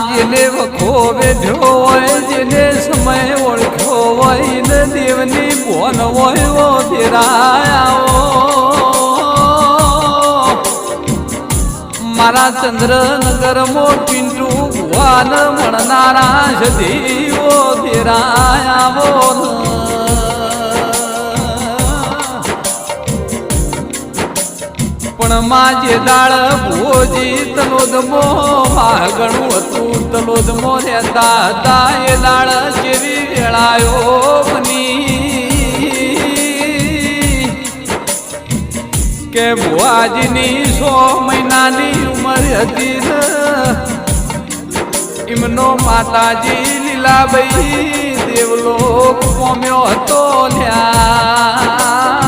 જેને વખો બેઠ્યો હોય જેને સમય ઓળખ્યો હોય ને દેવની બોન હોય ઓ મારા ચંદ્રનગરમાં પિંટુ ભુવાન મળનારા સદીવો ધીરાયા પણ માં જે દાળ ભોજી તલોદમો વાઘણું હતું તલોદમો રહેતા હતા એ દાળ જેવી વેળાયો બની કે ભુવાજીની 100 મહિનાની ઉંમર હતી ને એમનો માતાજી લીલાબાઈ દેવલોક પામ્યો હતો લ્યા